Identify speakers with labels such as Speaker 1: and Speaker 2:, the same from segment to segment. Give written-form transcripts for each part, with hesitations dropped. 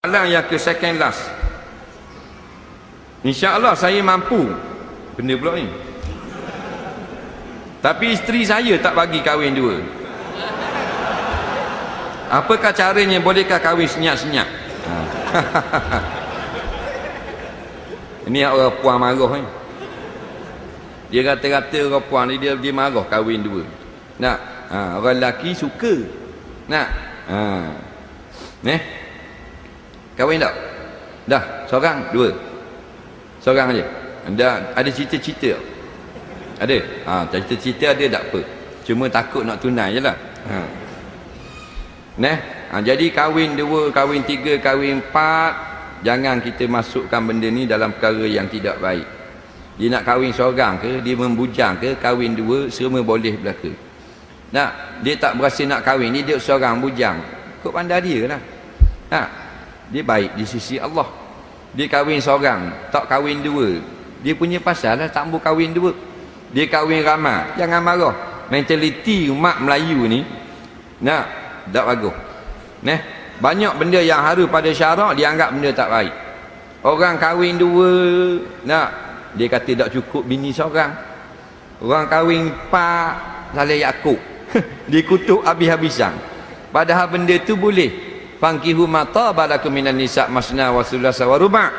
Speaker 1: Soalan yang ke second last. InsyaAllah saya mampu. Benda pula ni. Tapi isteri saya tak bagi kahwin dua. Apakah caranya? Bolehkah kahwin senyap-senyap? Ini orang puan marah ni. Dia kata-kata orang puan ni dia marah kahwin dua. Nak? Orang lelaki suka. Nak? Kahwin tak? Dah, seorang, dua. Seorang aja. Ada cita-cita? Ada? Cita-cita ada tak apa. Cuma takut nak tunai je lah. Jadi kahwin dua, kahwin tiga, kahwin empat, jangan kita masukkan benda ni dalam perkara yang tidak baik. Dia nak kahwin seorang ke, dia membujang ke, kahwin dua, semua boleh berlaku. Dia tak berasa nak kahwin ni, dia seorang bujang. Kau pandai dia lah. Dia baik di sisi Allah. Dia kahwin seorang, tak kahwin dua. Dia punya pasal lah, tak mau kahwin dua. Dia kahwin ramai, jangan marah. Mentaliti umat Melayu ni tak bagus. Banyak benda yang haru pada syarak dianggap benda tak baik. Orang kahwin dua, dia kata tak cukup bini seorang. Orang kahwin empat, Saleh Yaakob. Dia kutuk habis-habisan. Padahal benda tu boleh. Fankihu ma tabalakum minan nisa masna wa thulatha wa ruba'.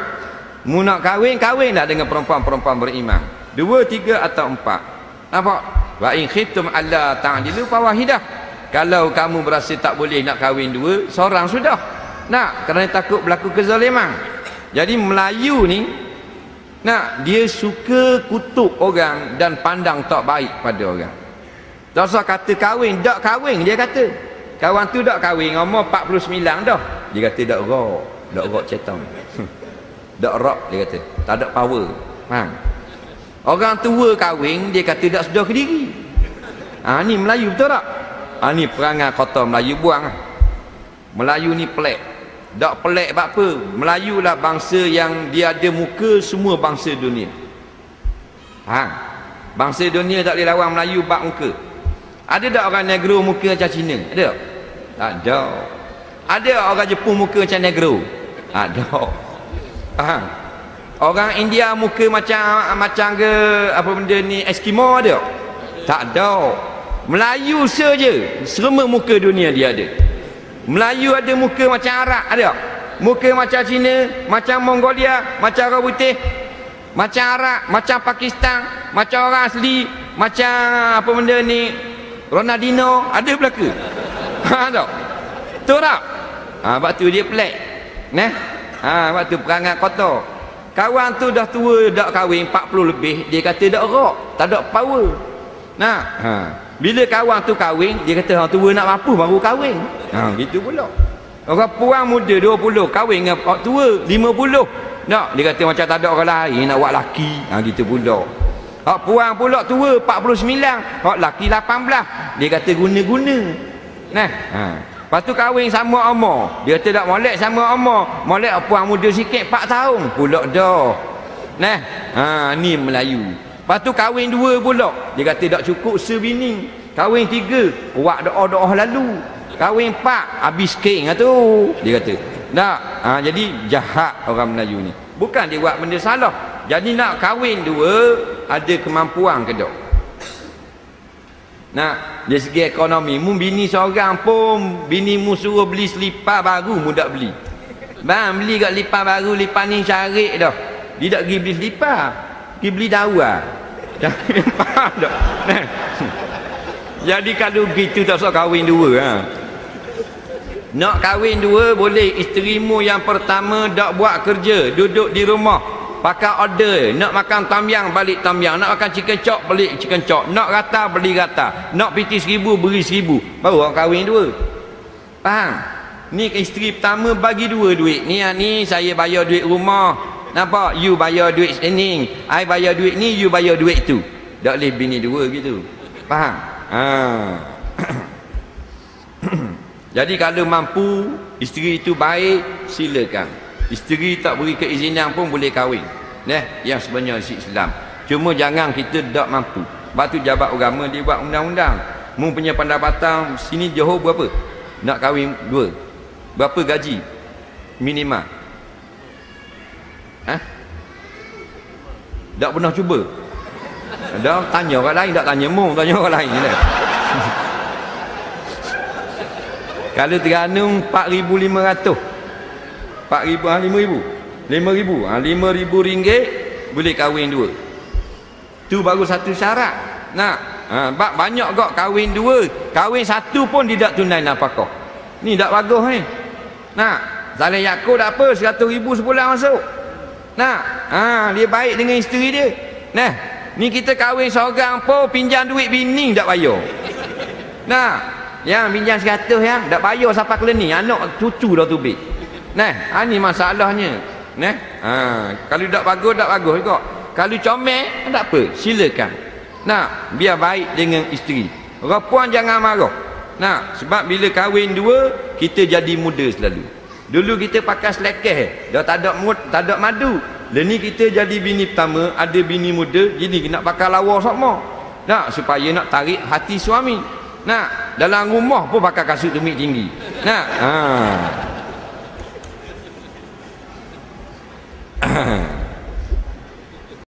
Speaker 1: Mu nak kahwinlah dengan perempuan-perempuan beriman. Dua, tiga atau empat. Nampak? Wa in khiftum alla ta'dilu fawahidah. Kalau kamu berasa tak boleh nak kahwin dua, seorang sudah. Kerana takut berlaku kezaliman. Jadi Melayu ni dia suka kutuk orang dan pandang tak baik pada orang. Tak usah kata kahwin, tak kahwin dia kata. Kawan tu tak kahwin, umur 49 dah. Dia kata tak rock cetan. Tak rock dia kata, tak ada power. Faham? Orang tua kahwin, dia kata tak sedar ke diri. Ni Melayu betul tak? Ni perangai kotor Melayu buang. Melayu ni pelik. Tak pelik sebab apa? Melayu lah bangsa yang dia ada muka semua bangsa dunia. Bangsa dunia tak boleh lawan Melayu bak muka. Ada tak orang negro muka macam Cina? Ada tak? Tak ada. Ada orang Jepun muka macam negro? Ada. Orang India muka macam ke apa benda ni Eskimo ada? Tak ada. Melayu saja semua muka dunia dia ada. Melayu ada muka macam Arab ada? Muka macam Cina, macam Mongolia, macam orang putih, macam Arab, macam Pakistan, macam orang asli, macam apa benda ni Ronaldinho ada belaka? Tak? Betul tak? Sebab tu dia pelik. Sebab tu perangai kotor. Kawan tu dah tua, dah kahwin 40 lebih, dia kata tak rock, tak ada power. Bila kawan tu kahwin, dia kata orang tua nak apa baru kahwin. Gitu pula. Orang puan muda 20 kahwin dengan orang tua 50. Dia kata macam tak ada orang lain nak buat laki. Gitu pula. Hak puan pula tua 49, hak laki 18. Dia kata guna-guna. Lepas tu kahwin sama umur. Dia kata tak molek sama umur. Molek puan muda sikit 4 tahun. Pula dah. Ni Melayu. Lepas tu kahwin dua pula. Dia kata tak cukup sebini. Kahwin tiga, buat doa-doa lalu. Kahwin empat, habis keng tu. Dia kata. Jadi jahat orang Melayu ni. Bukan dia buat benda salah. Jadi nak kahwin dua, ada kemampuan ke tak? Dari segi ekonomi, mu bini seorang pun, bini mu suruh beli selipar baru, mu tak beli. Bang, beli kat selipar baru, selipar ni syarik dah. Dia tak pergi beli selipar, pergi beli dawa. Faham tak? Jadi kalau gitu tak usah kahwin dua. Nak kahwin dua boleh. Isterimu yang pertama tak buat kerja, duduk di rumah, pakai order. Nak makan tom yum, balik tom yum. Nak makan chicken chop, balik chicken chop. Nak rata, beli rata. Nak piti 1000, beri 1000. Baru orang kahwin dua. Faham? Ni isteri pertama bagi dua duit. Ni saya bayar duit rumah. Nampak? You bayar duit ni, I bayar duit ni, you bayar duit tu. Tak boleh bini dua gitu. Faham? Jadi kalau mampu, isteri itu baik, silakan. Isteri tak beri keizinan pun boleh kahwin. Yang sebenarnya Islam. Cuma jangan kita tak mampu. Sebab tu jabat agama dia buat undang-undang. Mu punya pendapatan sini Johor berapa? Nak kahwin dua. Berapa gaji? minimal? Tak pernah cuba? Dah tanya orang lain, tak tanya mu, tanya orang lain je. Kalau Terengganu 4,500. 5,000 ringgit boleh kahwin dua. Tu baru satu syarat. Nak banyak gak kahwin dua, kahwin satu pun tidak tunai nafkah. Ni tak bagus ni. Nak Saleh Yaakob tak apa, 100,000 sebulan masuk. Nak dia baik dengan isteri dia. Nah, ni kita kahwin seorang pun pinjam duit bini tak bayar. Nah, yang pinjam 100 yang tak bayar sampai ke ni, anak cucu dah tubik. Nah, ni masalahnya. Nah, kalau tak bagus juga. Kalau comel tak apa, silakan. Nah, biar baik dengan isteri. Orang puan jangan marah. Nah, sebab bila kahwin dua, kita jadi muda selalu. Dulu kita pakai selekeh, dah tak ada madu. Dan ni kita jadi bini pertama, ada bini muda, jadi nak pakai lawa sama. Nah, supaya nak tarik hati suami. Nah, dalam rumah pun pakai kasut tumit tinggi. Nah,